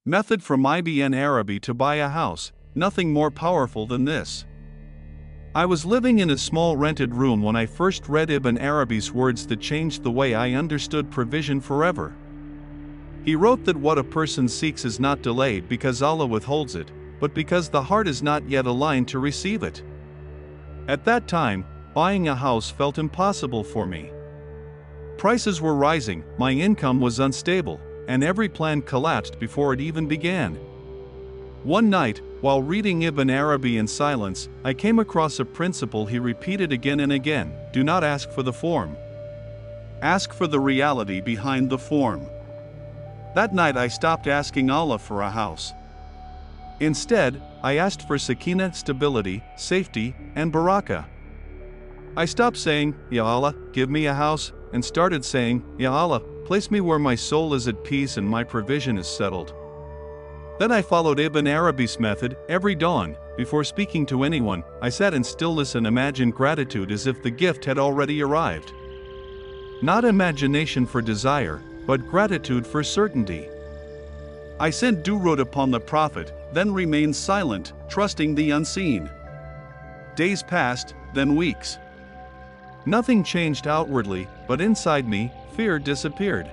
Method from Ibn Arabi to buy a house, nothing more powerful than this. I was living in a small rented room when I first read Ibn Arabi's words that changed the way I understood provision forever. He wrote that what a person seeks is not delayed because Allah withholds it, but because the heart is not yet aligned to receive it. At that time, buying a house felt impossible for me. Prices were rising, my income was unstable, and every plan collapsed before it even began. One night, while reading Ibn Arabi in silence, I came across a principle he repeated again and again: do not ask for the form. Ask for the reality behind the form. That night I stopped asking Allah for a house. Instead, I asked for sakina, stability, safety, and barakah. I stopped saying, Ya Allah, give me a house, and started saying, Ya Allah, place me where my soul is at peace and my provision is settled. Then I followed Ibn Arabi's method. Every dawn, before speaking to anyone, I sat in stillness and imagined gratitude as if the gift had already arrived. Not imagination for desire, but gratitude for certainty. I sent Durood upon the Prophet, then remained silent, trusting the unseen. Days passed, then weeks. Nothing changed outwardly, but inside me, fear disappeared.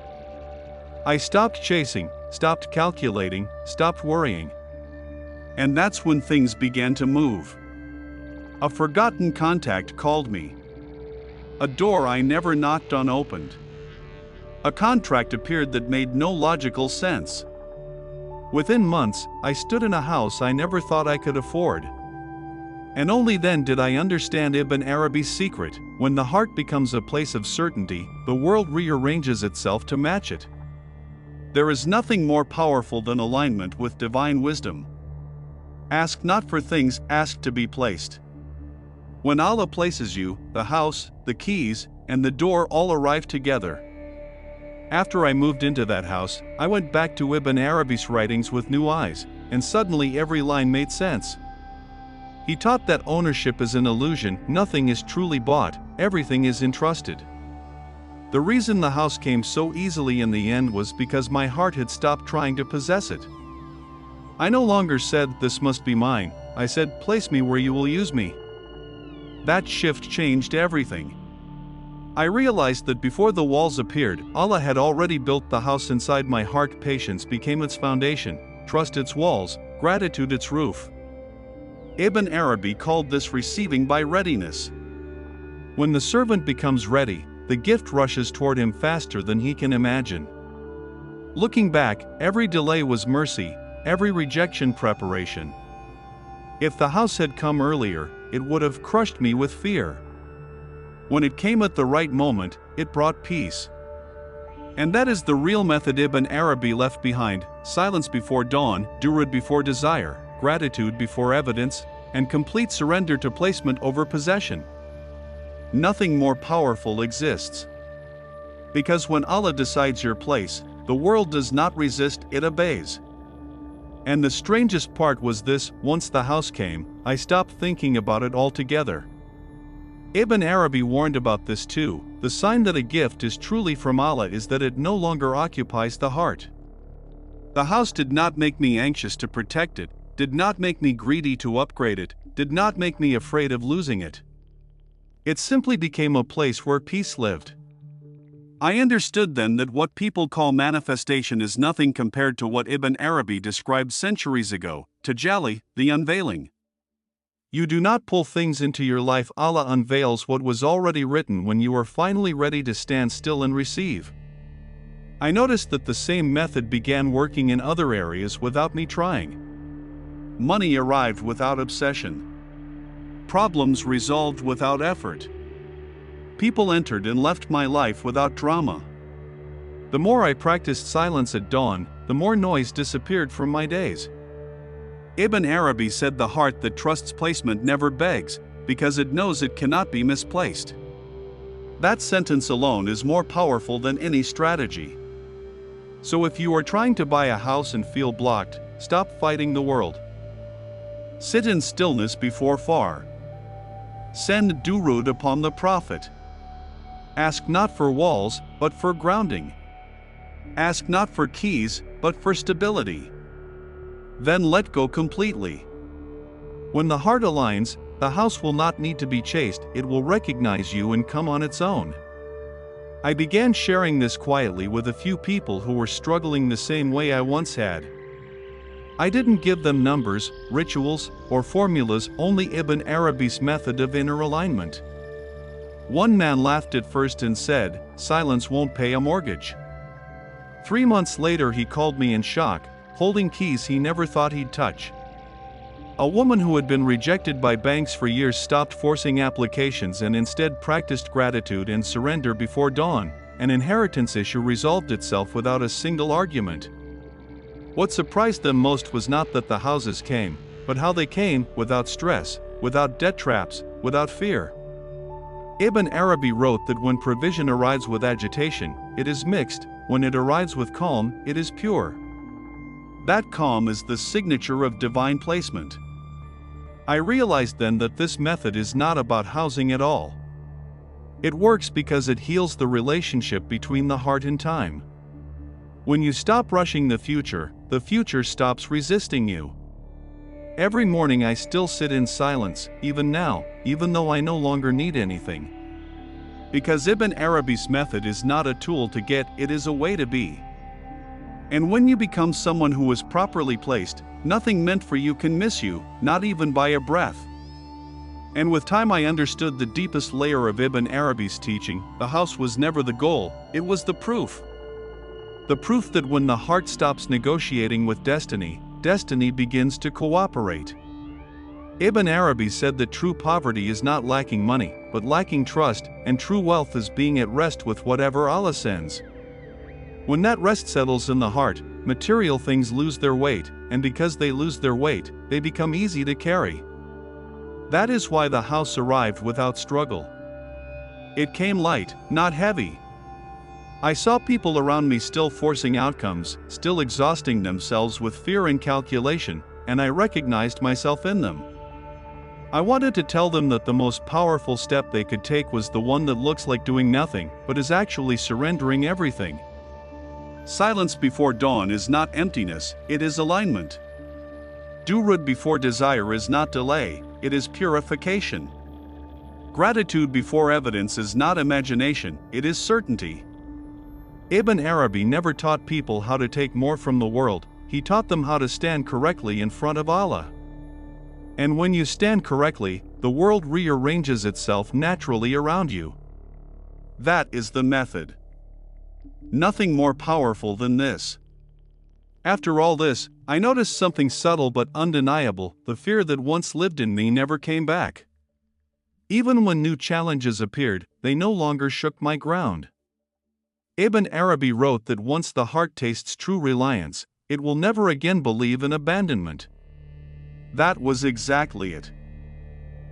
I stopped chasing, stopped calculating, stopped worrying. And that's when things began to move. A forgotten contact called me. A door I never knocked on opened. A contract appeared that made no logical sense. Within months, I stood in a house I never thought I could afford. And only then did I understand Ibn Arabi's secret: when the heart becomes a place of certainty, the world rearranges itself to match it. There is nothing more powerful than alignment with divine wisdom. Ask not for things, ask to be placed. When Allah places you, the house, the keys, and the door all arrive together. After I moved into that house, I went back to Ibn Arabi's writings with new eyes, and suddenly every line made sense. He taught that ownership is an illusion, nothing is truly bought, everything is entrusted. The reason the house came so easily in the end was because my heart had stopped trying to possess it. I no longer said, "This must be mine," I said, "Place me where you will use me." That shift changed everything. I realized that before the walls appeared, Allah had already built the house inside my heart. Patience became its foundation, trust its walls, gratitude its roof. Ibn Arabi called this receiving by readiness. When the servant becomes ready, the gift rushes toward him faster than he can imagine. Looking back, every delay was mercy, every rejection preparation. If the house had come earlier, it would have crushed me with fear. When it came at the right moment, it brought peace. And that is the real method Ibn Arabi left behind: silence before dawn, durood before desire, gratitude before evidence, and complete surrender to placement over possession. Nothing more powerful exists. Because when Allah decides your place, the world does not resist, it obeys. And the strangest part was this: once the house came, I stopped thinking about it altogether. Ibn Arabi warned about this too: the sign that a gift is truly from Allah is that it no longer occupies the heart. The house did not make me anxious to protect it, did not make me greedy to upgrade it, did not make me afraid of losing it. It simply became a place where peace lived. I understood then that what people call manifestation is nothing compared to what Ibn Arabi described centuries ago: tajalli, the unveiling. You do not pull things into your life, Allah unveils what was already written when you are finally ready to stand still and receive. I noticed that the same method began working in other areas without me trying. Money arrived without obsession. Problems resolved without effort. People entered and left my life without drama. The more I practiced silence at dawn, the more noise disappeared from my days. Ibn Arabi said the heart that trusts placement never begs, because it knows it cannot be misplaced. That sentence alone is more powerful than any strategy. So if you are trying to buy a house and feel blocked, stop fighting the world. Sit in stillness before far. Send durood upon the Prophet. Ask not for walls, but for grounding. Ask not for keys, but for stability. Then let go completely. When the heart aligns, the house will not need to be chased, it will recognize you and come on its own. I began sharing this quietly with a few people who were struggling the same way I once had. I didn't give them numbers, rituals, or formulas, only Ibn Arabi's method of inner alignment. One man laughed at first and said, "Silence won't pay a mortgage." 3 months later he called me in shock, holding keys he never thought he'd touch. A woman who had been rejected by banks for years stopped forcing applications and instead practiced gratitude and surrender before dawn. An inheritance issue resolved itself without a single argument. What surprised them most was not that the houses came, but how they came, without stress, without debt traps, without fear. Ibn Arabi wrote that when provision arrives with agitation, it is mixed; when it arrives with calm, it is pure. That calm is the signature of divine placement. I realized then that this method is not about housing at all. It works because it heals the relationship between the heart and time. When you stop rushing the future stops resisting you. Every morning I still sit in silence, even now, even though I no longer need anything. Because Ibn Arabi's method is not a tool to get, it is a way to be. And when you become someone who is properly placed, nothing meant for you can miss you, not even by a breath. And with time I understood the deepest layer of Ibn Arabi's teaching: the house was never the goal, it was the proof. The proof that when the heart stops negotiating with destiny, destiny begins to cooperate. Ibn Arabi said that true poverty is not lacking money, but lacking trust, and true wealth is being at rest with whatever Allah sends. When that rest settles in the heart, material things lose their weight, and because they lose their weight, they become easy to carry. That is why the house arrived without struggle. It came light, not heavy. I saw people around me still forcing outcomes, still exhausting themselves with fear and calculation, and I recognized myself in them. I wanted to tell them that the most powerful step they could take was the one that looks like doing nothing, but is actually surrendering everything. Silence before dawn is not emptiness, it is alignment. Durood before desire is not delay, it is purification. Gratitude before evidence is not imagination, it is certainty. Ibn Arabi never taught people how to take more from the world, he taught them how to stand correctly in front of Allah. And when you stand correctly, the world rearranges itself naturally around you. That is the method. Nothing more powerful than this. After all this, I noticed something subtle but undeniable: the fear that once lived in me never came back. Even when new challenges appeared, they no longer shook my ground. Ibn Arabi wrote that once the heart tastes true reliance, it will never again believe in abandonment. That was exactly it.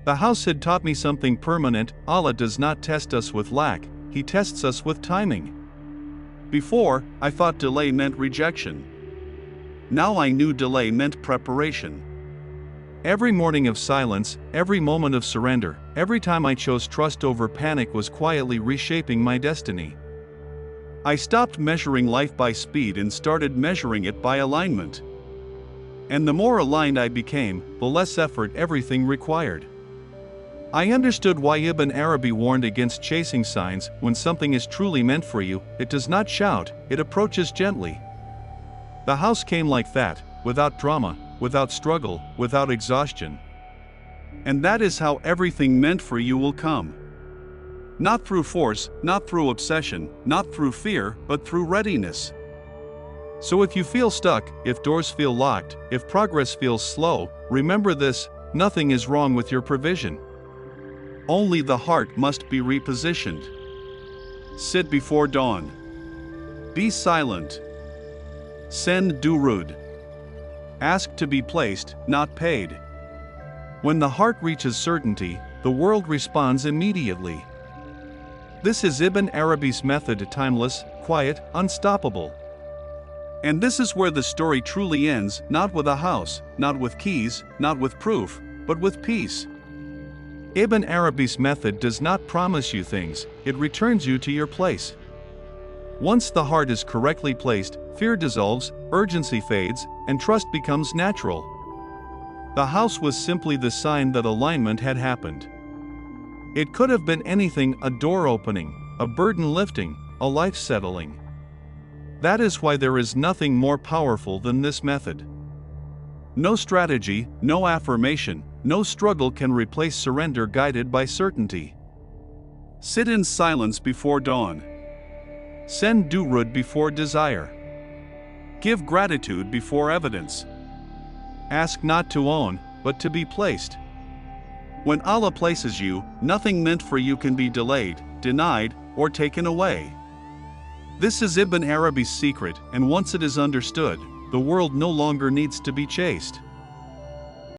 The house had taught me something permanent: Allah does not test us with lack, He tests us with timing. Before, I thought delay meant rejection. Now I knew delay meant preparation. Every morning of silence, every moment of surrender, every time I chose trust over panic was quietly reshaping my destiny. I stopped measuring life by speed and started measuring it by alignment. And the more aligned I became, the less effort everything required. I understood why Ibn Arabi warned against chasing signs. When something is truly meant for you, it does not shout, it approaches gently. The house came like that, without drama, without struggle, without exhaustion. And that is how everything meant for you will come. Not through force, not through obsession, not through fear, but through readiness. So if you feel stuck, if doors feel locked, if progress feels slow, remember this: nothing is wrong with your provision. Only the heart must be repositioned. Sit before dawn. Be silent. Send Durood. Ask to be placed, not paid. When the heart reaches certainty, the world responds immediately. This is Ibn Arabi's method: timeless, quiet, unstoppable. And this is where the story truly ends: not with a house, not with keys, not with proof, but with peace. Ibn Arabi's method does not promise you things, it returns you to your place. Once the heart is correctly placed, fear dissolves, urgency fades, and trust becomes natural. The house was simply the sign that alignment had happened. It could have been anything: a door opening, a burden lifting, a life settling. That is why there is nothing more powerful than this method. No strategy, no affirmation, no struggle can replace surrender guided by certainty. Sit in silence before dawn. Send Durood before desire. Give gratitude before evidence. Ask not to own, but to be placed. When Allah places you, nothing meant for you can be delayed, denied, or taken away. This is Ibn Arabi's secret, and once it is understood, the world no longer needs to be chased.